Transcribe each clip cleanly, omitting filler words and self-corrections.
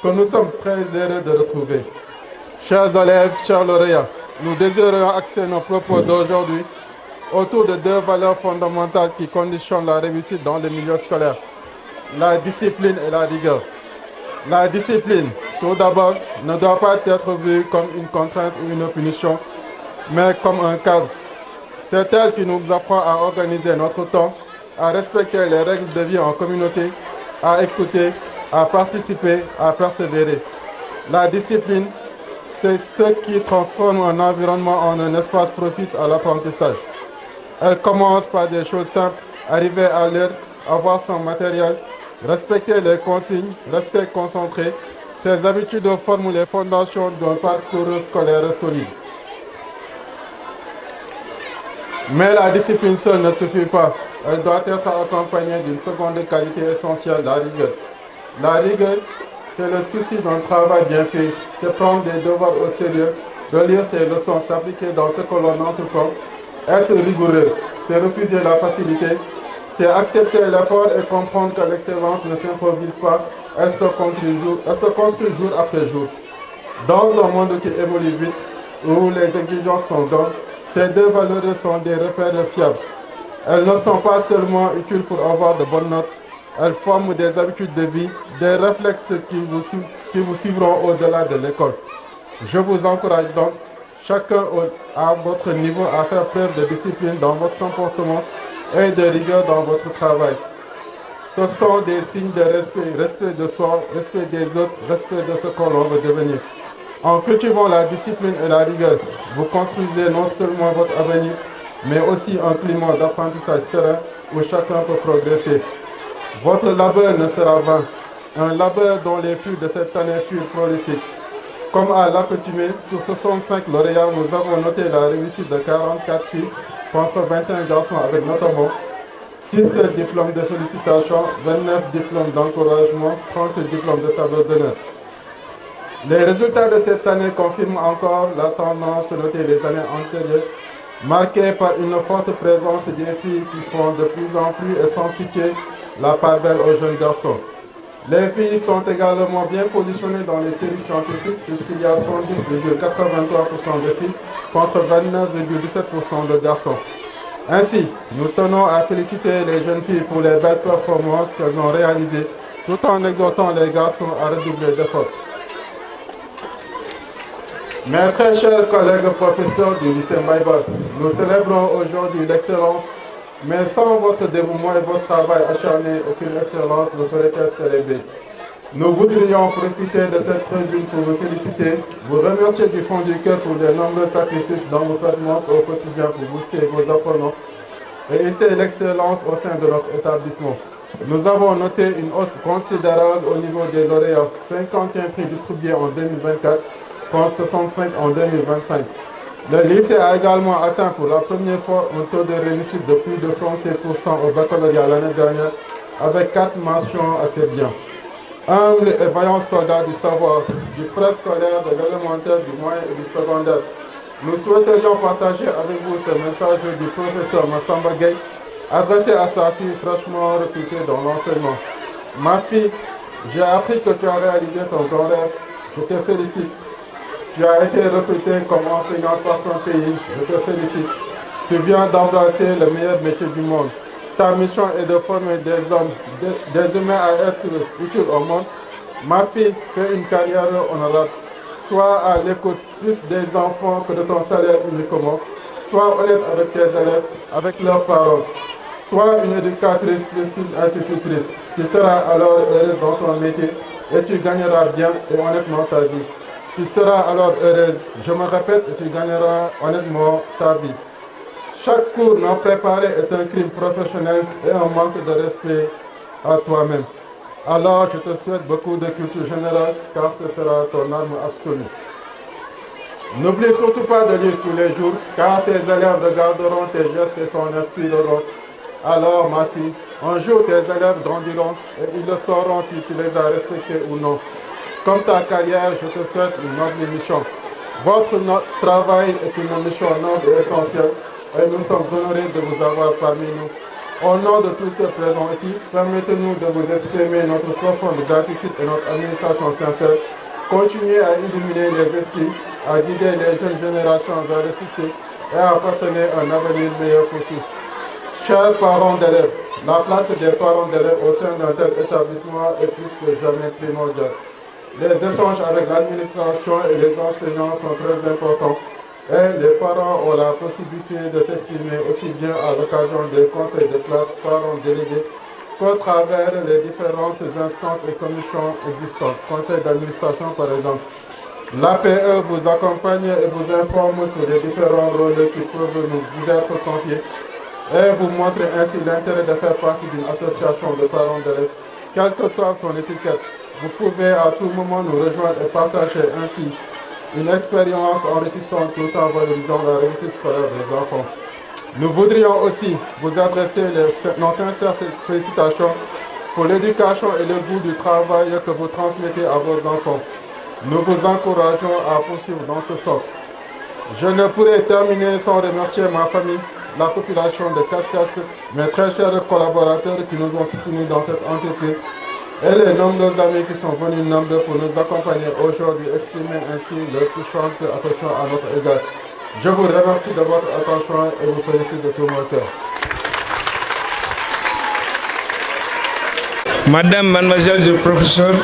que nous sommes très heureux de retrouver. Chers élèves, chers lauréats, nous désirons axer nos propos d'aujourd'hui autour de deux valeurs fondamentales qui conditionnent la réussite dans le milieu scolaire, la discipline et la rigueur. La discipline, tout d'abord, ne doit pas être vue comme une contrainte ou une punition, mais comme un cadre. C'est elle qui nous apprend à organiser notre temps, à respecter les règles de vie en communauté, à écouter, à participer, à persévérer. La discipline, c'est ce qui transforme un environnement en un espace propice à l'apprentissage. Elle commence par des choses simples, arriver à l'heure, avoir son matériel, respecter les consignes, rester concentré. Ces habitudes forment les fondations d'un parcours scolaire solide. Mais la discipline seule ne suffit pas. Elle doit être accompagnée d'une seconde qualité essentielle, la rigueur. La rigueur, c'est le souci d'un travail bien fait, c'est prendre des devoirs au sérieux, relire ses leçons, s'appliquer dans ce que l'on entreprend. Être rigoureux, c'est refuser la facilité, c'est accepter l'effort et comprendre que l'excellence ne s'improvise pas, elle se construit jour après jour. Dans un monde qui évolue vite, où les exigences sont grandes, ces deux valeurs sont des repères fiables. Elles ne sont pas seulement utiles pour avoir de bonnes notes, elles forment des habitudes de vie, des réflexes qui vous suivront au-delà de l'école. Je vous encourage donc, chacun à votre niveau, à faire preuve de discipline dans votre comportement et de rigueur dans votre travail. Ce sont des signes de respect, respect de soi, respect des autres, respect de ce que l'on veut devenir. En cultivant la discipline et la rigueur, vous construisez non seulement votre avenir, mais aussi un climat d'apprentissage serein où chacun peut progresser. Votre labeur ne sera vain, un labeur dont les fruits de cette année furent prolifiques. Comme à l'accoutumée, sur 65 lauréats, nous avons noté la réussite de 44 filles contre 21 garçons avec notamment 6 diplômes de félicitations, 29 diplômes d'encouragement, 30 diplômes de tableau d'honneur. Les résultats de cette année confirment encore la tendance notée les années antérieures, marquée par une forte présence des filles qui font de plus en plus et sans pitié la part belle aux jeunes garçons. Les filles sont également bien positionnées dans les séries scientifiques puisqu'il y a 70,83% de filles contre 29,17% de garçons. Ainsi, nous tenons à féliciter les jeunes filles pour les belles performances qu'elles ont réalisées tout en exhortant les garçons à redoubler d'efforts. Mes très chers collègues professeurs du lycée Maïbal, nous célébrons aujourd'hui l'excellence, mais sans votre dévouement et votre travail acharné, aucune excellence ne serait célébrée. Nous voudrions profiter de cette tribune pour vous féliciter, vous remercier du fond du cœur pour les nombreux sacrifices dont vous faites montre au quotidien pour booster vos apprenants et essayer l'excellence au sein de notre établissement. Nous avons noté une hausse considérable au niveau des lauréats, 51 prix distribués en 2024 contre 65 en 2025. Le lycée a également atteint pour la première fois un taux de réussite de plus de 116% au baccalauréat l'année dernière, avec 4 mentions assez bien. Humble et vaillant soldats du savoir, du préscolaire, de l'élémentaire, du moyen et du secondaire, nous souhaiterions partager avec vous ce message du professeur Massamba Gueye, adressé à sa fille fraîchement recrutée dans l'enseignement. Ma fille, j'ai appris que tu as réalisé ton grand rêve. Je te félicite. Tu as été recrutée comme enseignante par ton pays. Je te félicite. Tu viens d'embrasser le meilleur métier du monde. Ta mission est de former des hommes, des humains à être utiles au monde. Ma fille, fais une carrière honorable. Sois à l'écoute plus des enfants que de ton salaire uniquement. Sois honnête avec tes élèves, avec leurs parents. Sois une éducatrice plus institutrice. Tu seras alors heureuse dans ton métier et tu gagneras bien et honnêtement ta vie. Tu seras alors heureuse, je me répète, et tu gagneras honnêtement ta vie. Chaque cours non préparé est un crime professionnel et un manque de respect à toi-même. Alors, je te souhaite beaucoup de culture générale, car ce sera ton arme absolue. N'oublie surtout pas de lire tous les jours, car tes élèves regarderont tes gestes et s'en inspireront. Alors, ma fille, un jour tes élèves grandiront et ils le sauront si tu les as respectés ou non. Comme ta carrière, je te souhaite une noble mission. Votre travail est une mission noble et essentielle et nous sommes honorés de vous avoir parmi nous. Au nom de tous ceux présents ici, permettez-nous de vous exprimer notre profonde gratitude et notre administration sincère. Continuez à illuminer les esprits, à guider les jeunes générations vers le succès et à façonner un avenir meilleur pour tous. Chers parents d'élèves, la place des parents d'élèves au sein d'un tel établissement est plus que jamais primordiale. Les échanges avec l'administration et les enseignants sont très importants et les parents ont la possibilité de s'exprimer aussi bien à l'occasion des conseils de classe parents délégués qu'au travers les différentes instances et commissions existantes, conseil d'administration par exemple. L'APE vous accompagne et vous informe sur les différents rôles qui peuvent vous être confiés et vous montre ainsi l'intérêt de faire partie d'une association de parents d'élèves, quelle que soit son étiquette. Vous pouvez à tout moment nous rejoindre et partager ainsi une expérience enrichissante tout en valorisant la réussite scolaire des enfants. Nous voudrions aussi vous adresser nos sincères félicitations pour l'éducation et le goût du travail que vous transmettez à vos enfants. Nous vous encourageons à poursuivre dans ce sens. Je ne pourrais terminer sans remercier ma famille, la population de Cascas, mes très chers collaborateurs qui nous ont soutenus dans cette entreprise et les nombreux amis qui sont venus nombreux pour nous accompagner aujourd'hui, exprimer ainsi leur touchante attention à notre égard. Je vous remercie de votre attention et vous félicite de tout mon cœur. Madame, mademoiselle le professeur,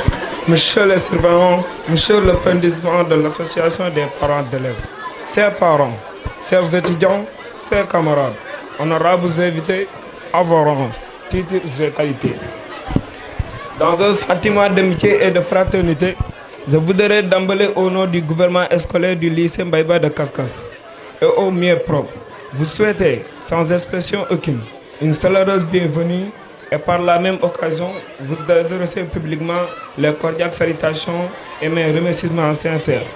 monsieur le surveillant, monsieur le président de l'association des parents d'élèves, chers parents, chers étudiants, chers camarades, honorables invités, à vos rangs, titres et qualités. Dans un sentiment d'amitié et de fraternité, je voudrais d'emblée au nom du gouvernement scolaire du lycée Mbaïba de Cascas et au mieux propre, vous souhaiter, sans expression aucune, une chaleureuse bienvenue et par la même occasion, vous adresser publiquement les cordiales salutations et mes remerciements sincères.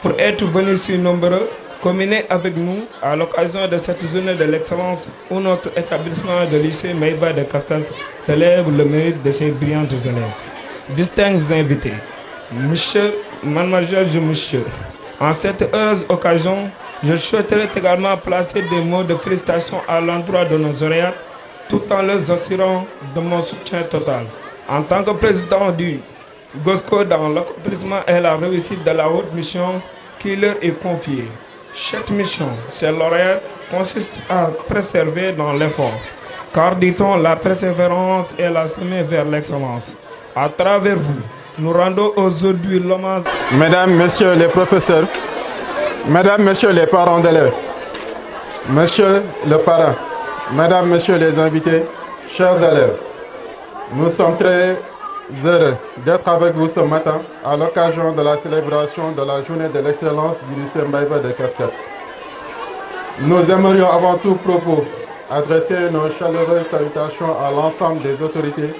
Pour être venus si nombreux, communier avec nous à l'occasion de cette journée de l'excellence où notre établissement de lycée Mbaïba de Cascas célèbre le mérite de ses brillantes élèves. Distingués invités, monsieur, mademoiselle et monsieur, en cette heureuse occasion, je souhaiterais également placer des mots de félicitations à l'endroit de nos lauréats, tout en leur assurant de mon soutien total. En tant que président du GOSCO dans l'accomplissement et la réussite de la haute mission qui leur est confiée. Cette mission, ces lauréats, consiste à préserver dans l'effort, car dit-on, la persévérance est la semée vers l'excellence. À travers vous, nous rendons aujourd'hui l'hommage. Mesdames, messieurs les professeurs, mesdames, messieurs les parents d'élèves, monsieur le parrain, mesdames, messieurs les invités, chers élèves, nous sommes très heureux d'être avec vous ce matin à l'occasion de la célébration de la journée de l'excellence du lycée Mbaïba de Cascas. Nous aimerions avant tout propos adresser nos chaleureuses salutations à l'ensemble des autorités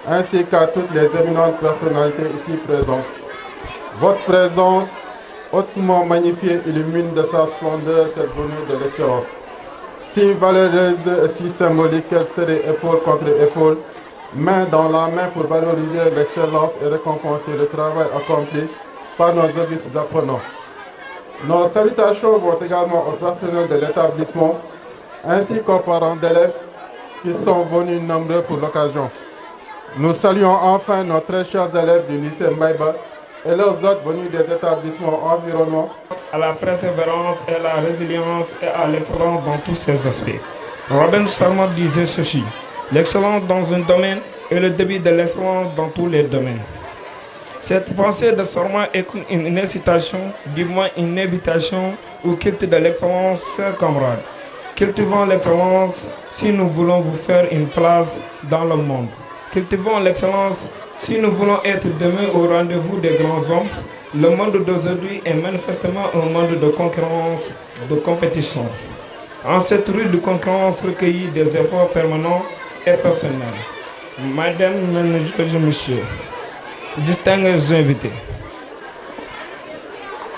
ainsi qu'à toutes les éminentes personnalités ici présentes. Votre présence hautement magnifiée illumine de sa splendeur cette journée de l'excellence. Si valeureuse et si symbolique qu'elle serait épaule contre épaule, main dans la main pour valoriser l'excellence et récompenser le travail accompli par nos auguste apprenants. Nos salutations vont également au personnel de l'établissement ainsi qu'aux parents d'élèves qui sont venus nombreux pour l'occasion. Nous saluons enfin nos très chers élèves du lycée Mbaïba et leurs autres venus des établissements environnants. À la persévérance et la résilience et à l'excellence dans tous ses aspects. Robin Sharma disait ceci: l'excellence dans un domaine est le début de l'excellence dans tous les domaines. Cette pensée de Sharma est une incitation, du moins une invitation au culte de l'excellence, chers camarades. Cultivons l'excellence si nous voulons vous faire une place dans le monde. Cultivons l'excellence si nous voulons être demain au rendez-vous des grands hommes. Le monde d'aujourd'hui est manifestement un monde de concurrence, de compétition. En cette rude concurrence recueillit des efforts permanents et personnels. Madame, Mesdames, Messieurs, distingués invités,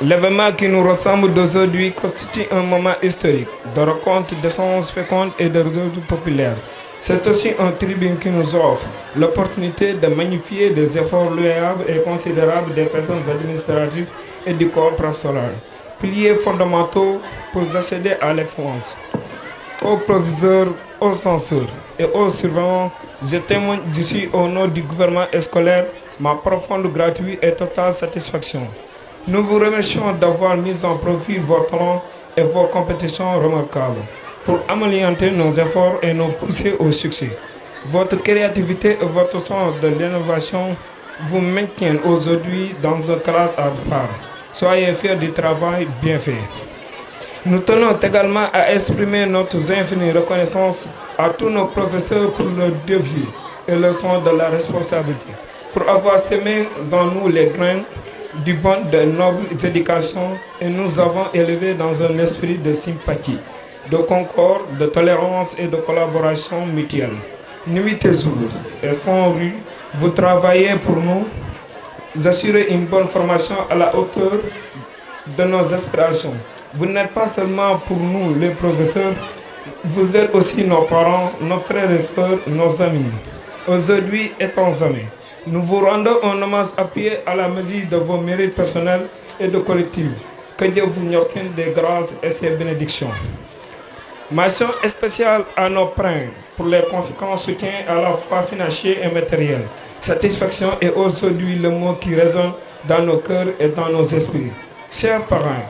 l'événement qui nous ressemble d'aujourd'hui constitue un moment historique de rencontres, d'essences fécondes et de résultats populaires. C'est aussi un tribune qui nous offre l'opportunité de magnifier des efforts louables et considérables des personnes administratives et du corps professionnel, piliers fondamentaux pour accéder à l'excellence. aux proviseurs, aux censeurs et aux surveillants, je témoigne d'ici au nom du gouvernement scolaire ma profonde gratitude et totale satisfaction. Nous vous remercions d'avoir mis en profit vos talents et vos compétitions remarquables pour améliorer nos efforts et nous pousser au succès. Votre créativité et votre sens de l'innovation vous maintiennent aujourd'hui dans une classe à part. Soyez fiers du travail bien fait. Nous tenons également à exprimer notre infinie reconnaissance à tous nos professeurs pour leur dévouement et le sens de la responsabilité, pour avoir semé en nous les graines du bon de noble éducation et nous avons élevé dans un esprit de sympathie, de concorde, de tolérance et de collaboration mutuelle. Numitez-vous et sans rue, vous travaillez pour nous assurer une bonne formation à la hauteur de nos aspirations. Vous n'êtes pas seulement pour nous les professeurs, vous êtes aussi nos parents, nos frères et sœurs, nos amis. Aujourd'hui étant amis, nous vous rendons un hommage appuyé à la mesure de vos mérites personnels et de collectifs. Que Dieu vous obtienne des grâces et ses bénédictions. Mention spéciale à nos parrains pour les conséquents soutiens à la fois financiers et matériels. Satisfaction est aujourd'hui le mot qui résonne dans nos cœurs et dans nos esprits. Chers parents,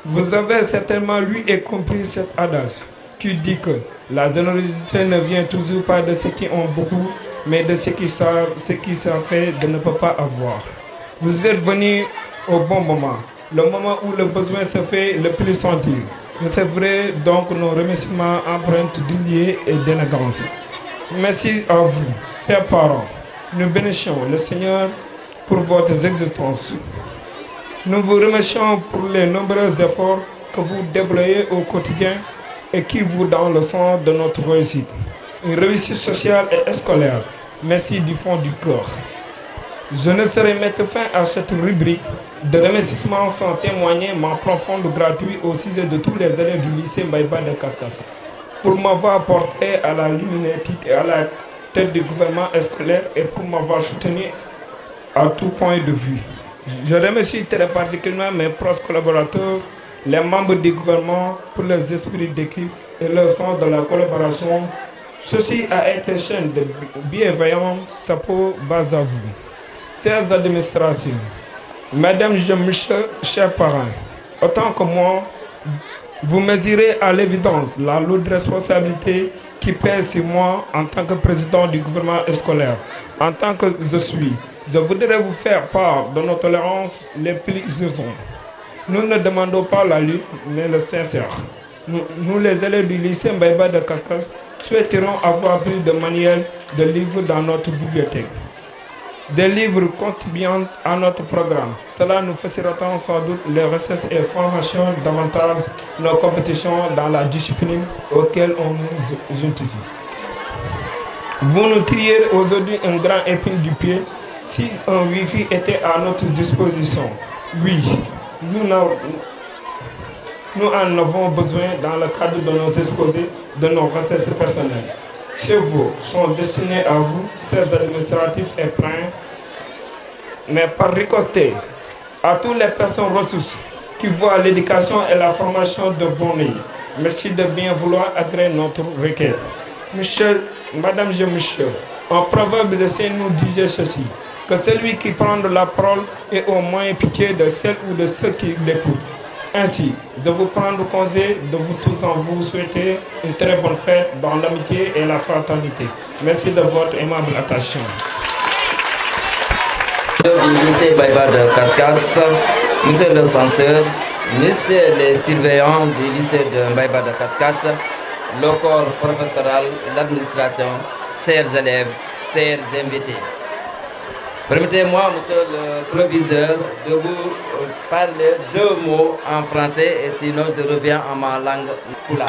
vous avez certainement lu et compris cet adage qui dit que la générosité ne vient toujours pas de ceux qui ont beaucoup, mais de ceux qui savent faire de ne pas avoir. Vous êtes venus au bon moment, le moment où le besoin se fait le plus sentir. Recevez donc nos remerciements empreintes d'humilité et d'élégance. Merci à vous, chers parents. Nous bénissons le Seigneur pour votre existence. Nous vous remercions pour les nombreux efforts que vous déployez au quotidien et qui vous donnent le sens de notre réussite. Une réussite sociale et scolaire. Merci du fond du cœur. Je ne saurais mettre fin à cette rubrique de remerciements sans témoigner ma profonde gratitude au sujet de tous les élèves du lycée Mbaïba de Kaskas pour m'avoir porté à la luminosité et à la tête du gouvernement scolaire et pour m'avoir soutenu à tout point de vue. Je remercie très particulièrement mes proches collaborateurs, les membres du gouvernement pour leurs esprits d'équipe et leur sens de la collaboration. Ceci a été chaîne de bienveillance, chapeau bas à vous. Chers administrations, mesdames et messieurs, chers parents, autant que moi, vous mesurez à l'évidence la lourde responsabilité qui pèse sur moi en tant que président du gouvernement scolaire. En tant que je voudrais vous faire part de nos tolérances les plus urgentes. Nous ne demandons pas la lutte, mais le sincère. Nous les élèves du lycée Mbaïba de Kaskas, souhaiterons avoir plus de manuels de livres dans notre bibliothèque. Des livres contribuant à notre programme. Cela nous facilitera sans doute les recherches et formations davantage nos compétitions dans la discipline auxquelles on nous étudie. Vous nous tirez aujourd'hui un grand épine du pied si un Wi-Fi était à notre disposition. Oui, nous en avons besoin dans le cadre de nos exposés, de nos recherches personnelles. Chez vous sont destinés à vous, chers administratifs et parrains, mais par ricochet, à toutes les personnes ressources qui voient l'éducation et la formation de bon œil. Merci de bien vouloir agréer notre requête. Monsieur, madame et monsieur, un proverbe de Saint nous disait ceci, que celui qui prend de la parole est au moins pitié de celle ou de ceux qui l'écoutent. Ainsi, je vous prends le conseil de vous tous en vous souhaiter une très bonne fête dans l'amitié et la fraternité. Merci de votre aimable attention. Du lycée Mbaïba de Kaskas, monsieur le censeur, messieurs les surveillants du lycée de Mbaïba de Kaskas, le corps professoral, l'administration, chers élèves, chers invités. Permettez-moi, monsieur le proviseur, de vous parler deux mots en français et sinon je reviens en ma langue poula.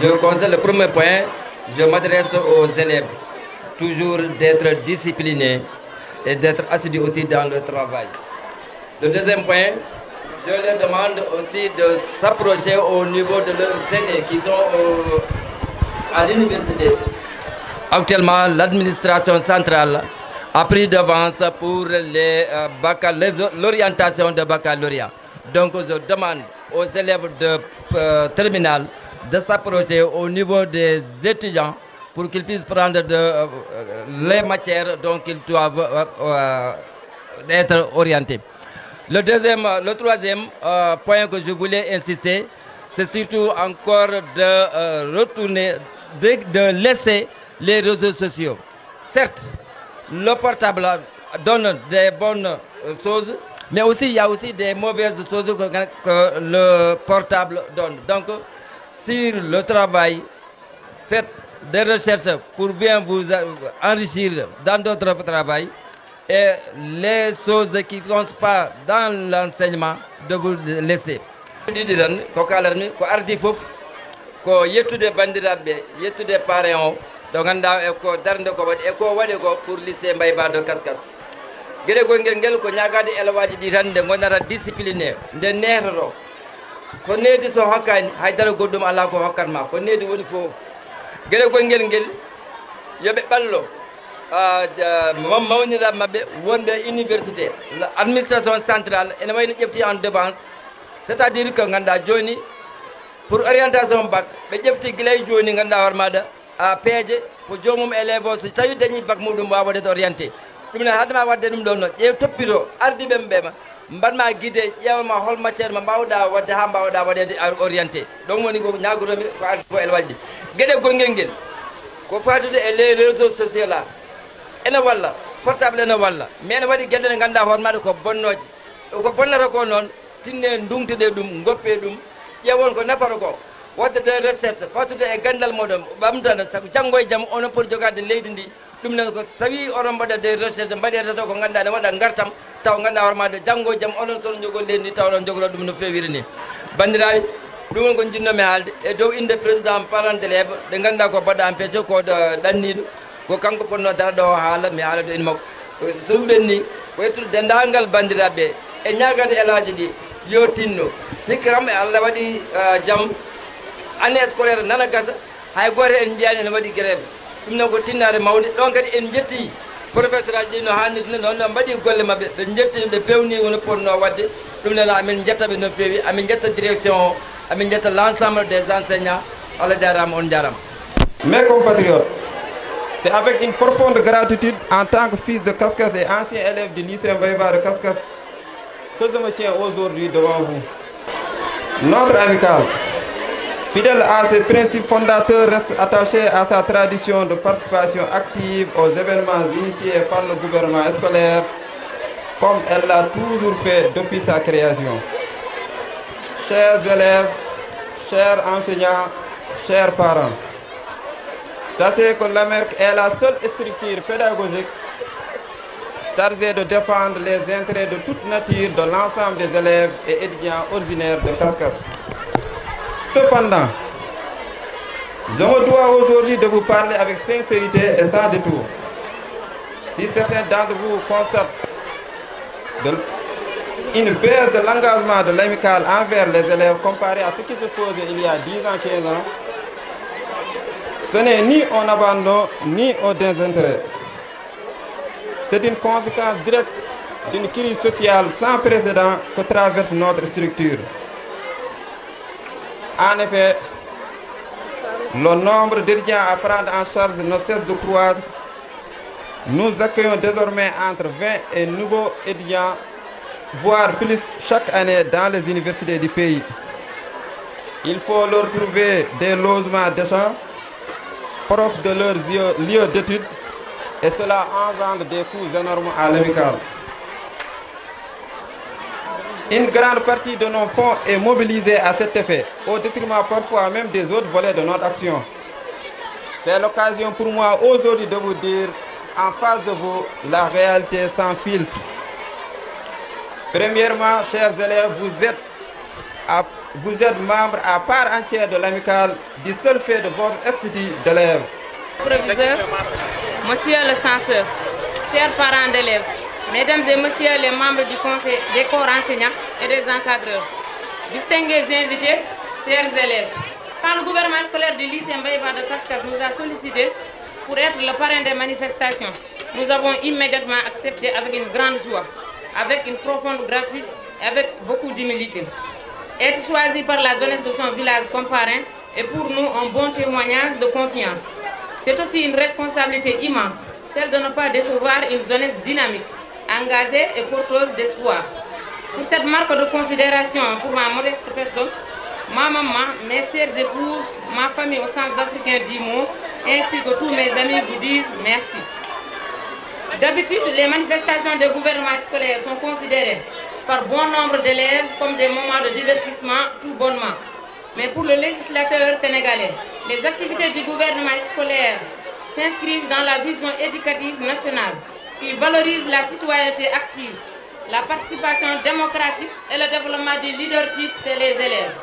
Je conseille le premier point, je m'adresse aux élèves, toujours d'être disciplinés et d'être assidus aussi dans le travail. Le deuxième point, je leur demande aussi de s'approcher au niveau de leurs aînés qui sont à l'université. Actuellement, l'administration centrale a pris d'avance pour l'orientation de baccalauréat. Donc je demande aux élèves de terminale de s'approcher au niveau des étudiants pour qu'ils puissent prendre les matières dont ils doivent être orientés. Le troisième point que je voulais insister, c'est surtout encore de retourner, de laisser les réseaux sociaux. Certes, le portable donne des bonnes choses, mais aussi il y a aussi des mauvaises choses que le portable donne. Donc, sur le travail, faites des recherches pour bien vous enrichir dans d'autres travail et les choses qui ne sont pas dans l'enseignement de vous laisser. Je dis ko ardi fof ko yettude bandiraɓe yettude parents do ganda e ko darde ko waɗi e ko waɗi ko pour lycée Mbaye de Kaskas gueɗegol ngel ko ñagade élève ɗi tan nde gonata discipliné nde netoto ko needi so hokkani haydara goɗɗum ala ko hokkatma ko needi woni fof gueɗegol ngel yoɓe ɓallo mawniraɓe mabɓe wonɓe université administration centrale ene wayno ƴefti en dépense, c'est-à-dire que ganda joni pour orientation bac ɓe ƴefti guilay joni ganda war maɗa a peeje ko jomum élève o so tawi dañi bac muɗum wawa waɗede orienté ɗum ne haadema wadde ɗum ɗon noon ƴeew toppito ardiɓe ɓema mbaɗma guide ƴewma hol matiére mo mbawɗa wadde ha mbawɗa waɗede orienté ɗon woni ko ñagotomi ko ardi fo élève ɗi gueɗe ngel ko fatude e les réseaux sociaux là ene walla portable ene walla mais ene waɗi gueɗe ɗe ganduɗa hoore maɗa ko bonnoje ko bonnata ko noon tinne ndumtuɗe ɗum goppe ɗum ƴewon ko nafata ko wadde de recherche fatude e gandal moɗon ɓamtana sago janggo e jaam onon poti jogade leydi ndi ɗum ne ko tawi oɗon mbaɗa de recherche mbaɗete to ko ganduɗa ne waɗa gartam taw ganduɗa hoore maɗa janggo e jaam onon sono jogol leydi ndi taw oɗon jogoro ɗum no fewiri ni bandiraɓe ɗum won ko jinnomi haalde e dow inde président parent d'élève ɗe ganduɗa ko mbaɗɗa empêché ko ɗanniɗo ko kanko fonno dara ɗo haala mi haala ɗo ene makko so ɗum ɓenni ko yettude dendagal bandiraɓe e ñagade elaji ɗi yo tinno hikka kam Allah waɗi jaam année scolaire nana gasa hay goto en jiyani ene waɗi grève ɗum noon ko tinnare mawde ɗon kadi en jetti professeur aji ɗi no hannirde noon no mbaɗi golle mabɓe ɓe jetti ɓe pewni no ponno wadde ɗum noon amin jettaɓe no fewi amin jetta direction o amin jetta l' ensemble des enseignants Allah jarama on jarama. Mes compatriotes, c'est avec une profonde gratitude en tant que fils de Kaskas et ancien élève du lycée Mbaye de Kaskas que je me tiens aujourd'hui devant vous. Notre amicale, fidèle à ses principes fondateurs, reste attachée à sa tradition de participation active aux événements initiés par le gouvernement scolaire, comme elle l'a toujours fait depuis sa création. Chers élèves, chers enseignants, chers parents, sachez que l'AMERC est la seule structure pédagogique chargée de défendre les intérêts de toute nature de l'ensemble des élèves et étudiants originaires de Kaskas. Cependant, je me dois aujourd'hui de vous parler avec sincérité et sans détour. Si certains d'entre vous constatent une baisse de l'engagement de l'amicale envers les élèves comparé à ce qui se faisait il y a 10 ans, 15 ans, ce n'est ni un abandon ni un désintérêt. C'est une conséquence directe d'une crise sociale sans précédent que traverse notre structure. En effet, le nombre d'étudiants à prendre en charge ne cesse de croître. Nous accueillons désormais entre 20 et nouveaux étudiants, voire plus chaque année dans les universités du pays. Il faut leur trouver des logements décents, proches de leurs lieux d'études, et cela engendre des coûts énormes à l'amicale. Une grande partie de nos fonds est mobilisée à cet effet, au détriment parfois même des autres volets de notre action. C'est l'occasion pour moi aujourd'hui de vous dire en face de vous la réalité sans filtre. Premièrement, chers élèves, vous êtes membres à part entière de l'amicale du seul fait de votre institut d'élèves. Proviseur, monsieur le censeur, chers parents d'élèves, mesdames et messieurs les membres du conseil des corps enseignants et des encadreurs, distingués invités, chers élèves. Quand le gouvernement scolaire du lycée Mbaye de Kaskas nous a sollicité pour être le parrain des manifestations, nous avons immédiatement accepté avec une grande joie, avec une profonde gratitude et avec beaucoup d'humilité. Être choisi par la jeunesse de son village comme parrain est pour nous un bon témoignage de confiance. C'est aussi une responsabilité immense, celle de ne pas décevoir une jeunesse dynamique, engagée et porteuse d'espoir. Pour cette marque de considération pour ma modeste personne, ma maman, mes sœurs épouses, ma famille au Centre africain d'Imo, ainsi que tous mes amis vous disent merci. D'habitude, les manifestations des gouvernements scolaires sont considérées par bon nombre d'élèves comme des moments de divertissement tout bonnement. Mais pour le législateur sénégalais, les activités du gouvernement scolaire s'inscrivent dans la vision éducative nationale qui valorise la citoyenneté active, la participation démocratique et le développement du leadership chez les élèves.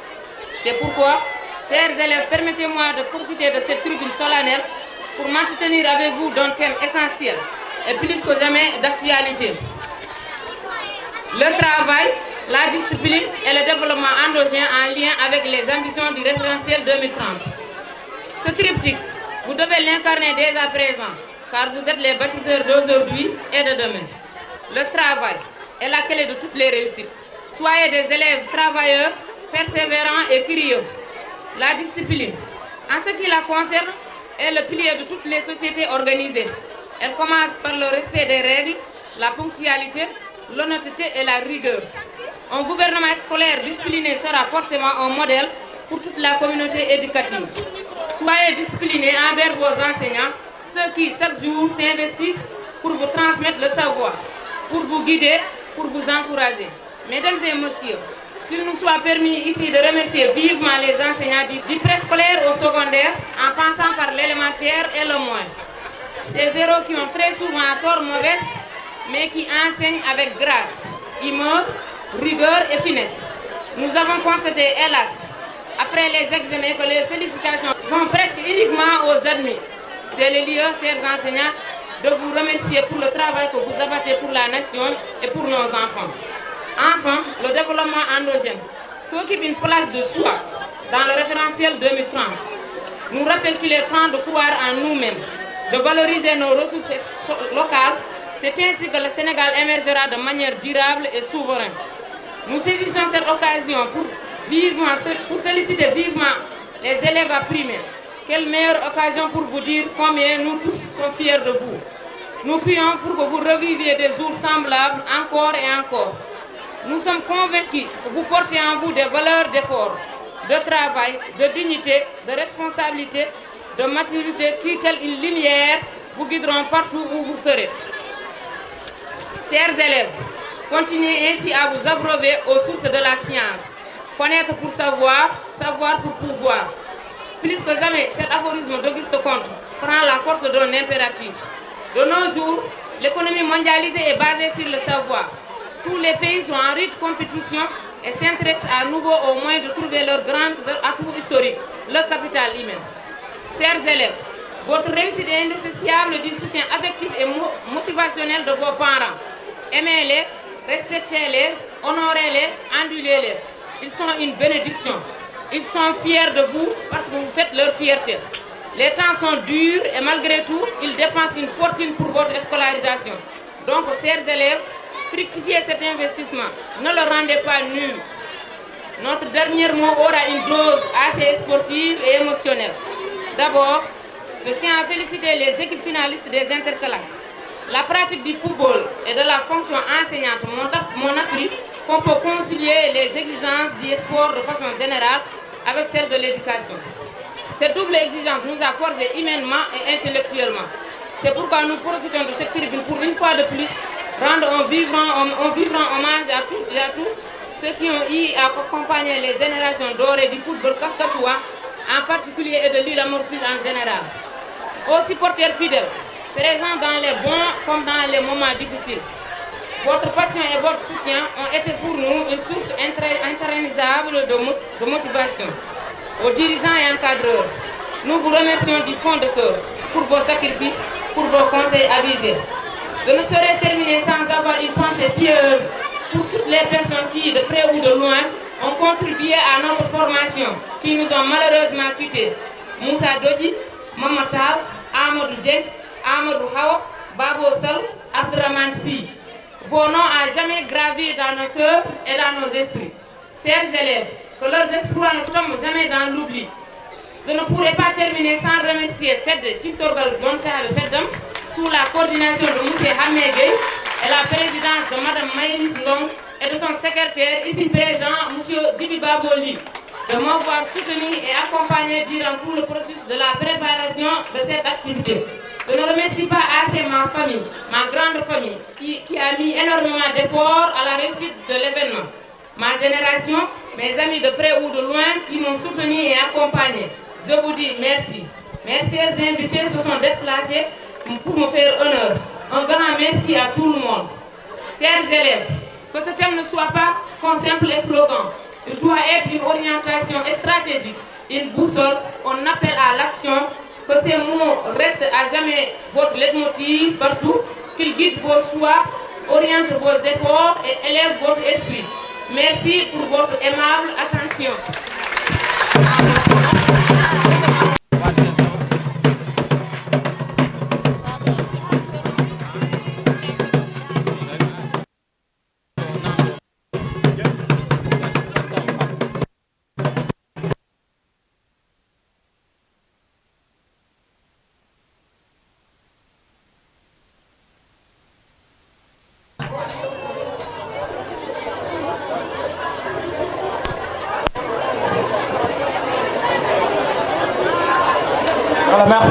C'est pourquoi, chers élèves, permettez-moi de profiter de cette tribune solennelle pour m'entretenir avec vous d'un thème essentiel et plus que jamais d'actualité. Le travail, la discipline et le développement endogène en lien avec les ambitions du référentiel 2030. Ce triptyque, vous devez l'incarner dès à présent, car vous êtes les bâtisseurs d'aujourd'hui et de demain. Le travail est la clé de toutes les réussites. Soyez des élèves travailleurs, persévérants et curieux. La discipline, en ce qui la concerne, est le pilier de toutes les sociétés organisées. Elle commence par le respect des règles, la ponctualité, l'honnêteté et la rigueur. Un gouvernement scolaire discipliné sera forcément un modèle pour toute la communauté éducative. Soyez disciplinés envers vos enseignants, ceux qui chaque jour s'investissent pour vous transmettre le savoir, pour vous guider, pour vous encourager. Mesdames et messieurs, qu'il nous soit permis ici de remercier vivement les enseignants du préscolaire au secondaire, en passant par l'élémentaire et le moyen. Ces héros qui ont très souvent tort mauvaise, mais qui enseignent avec grâce, humour, rigueur et finesse. Nous avons constaté, hélas, après les examens, que les félicitations vont presque uniquement aux admis. C'est le lieu, chers enseignants, de vous remercier pour le travail que vous abattez pour la nation et pour nos enfants. Enfin, le développement endogène, qui occupe une place de choix dans le référentiel 2030, nous rappelle qu'il est temps de croire en nous-mêmes, de valoriser nos ressources locales. C'est ainsi que le Sénégal émergera de manière durable et souveraine. Nous saisissons cette occasion pour féliciter vivement les élèves à primaire. Quelle meilleure occasion pour vous dire combien nous tous sommes fiers de vous. Nous prions pour que vous reviviez des jours semblables encore et encore. Nous sommes convaincus que vous portez en vous des valeurs d'effort, de travail, de dignité, de responsabilité, de maturité qui, telle une lumière, vous guideront partout où vous serez. Chers élèves, continuez ainsi à vous abreuver aux sources de la science. Connaître pour savoir, savoir pour pouvoir. Plus que jamais, cet aphorisme d'Auguste Comte prend la force d'un impératif. De nos jours, l'économie mondialisée est basée sur le savoir. Tous les pays sont en riche compétition et s'intéressent à nouveau aux moyens de trouver leur grand atout historique, le capital humain. Chers élèves, votre réussite est indissociable du soutien affectif et motivationnel de vos parents. Aimez-les, respectez-les, honorez-les, endulez-les. Ils sont une bénédiction. Ils sont fiers de vous parce que vous faites leur fierté. Les temps sont durs et malgré tout, ils dépensent une fortune pour votre scolarisation. Donc, chers élèves, fructifiez cet investissement. Ne le rendez pas nul. Notre dernier mot aura une dose assez sportive et émotionnelle. D'abord, je tiens à féliciter les équipes finalistes des interclasses. La pratique du football et de la fonction enseignante m'ont appris qu'on peut concilier les exigences du sport de façon générale avec celles de l'éducation. Cette double exigence nous a forgés humainement et intellectuellement. C'est pourquoi nous profitons de cette tribune pour une fois de plus rendre un vibrant hommage à toutes et à tous ceux qui ont eu à accompagner les générations dorées du football kaskassois, en particulier et de l'île Morphile en général. Aux supporters fidèles, présents dans les bons comme dans les moments difficiles, votre passion et votre soutien ont été pour nous une source intarissable de motivation. Aux dirigeants et encadreurs, nous vous remercions du fond de cœur pour vos sacrifices, pour vos conseils avisés. Je ne saurais terminer sans avoir une pensée pieuse pour toutes les personnes qui, de près ou de loin, ont contribué à notre formation, qui nous ont malheureusement quittés. Moussa Dodi, Mamatal, Amadou Djeng, Amadou Hawa, Babo Sal, Abdraman Si. Vos noms à jamais gravi dans nos cœurs et dans nos esprits. Chers élèves, que leurs exploits ne tombent jamais dans l'oubli. Je ne pourrais pas terminer sans remercier FED Tiktorgal Gontale FEDAM sous la coordination de M. Hamé Gueye et la présidence de Mme Maïlis Ndong et de son secrétaire ici présent, M. Djibi Baboli, de m'avoir soutenu et accompagné durant tout le processus de la préparation de cette activité. Je ne remercie pas assez ma famille, ma grande famille, qui a mis énormément d'efforts à la réussite de l'événement. Ma génération, mes amis de près ou de loin qui m'ont soutenu et accompagné. Je vous dis merci. Mes chers invités se sont déplacés pour me faire honneur. Un grand merci à tout le monde. Chers élèves, que ce thème ne soit pas qu'un simple slogan. Il doit être une orientation stratégique, une boussole, un appel à l'action. Que ces mots restent à jamais votre leitmotiv partout, qu'ils guident vos choix, orientent vos efforts et élèvent votre esprit. Merci pour votre aimable attention. Voilà, merci.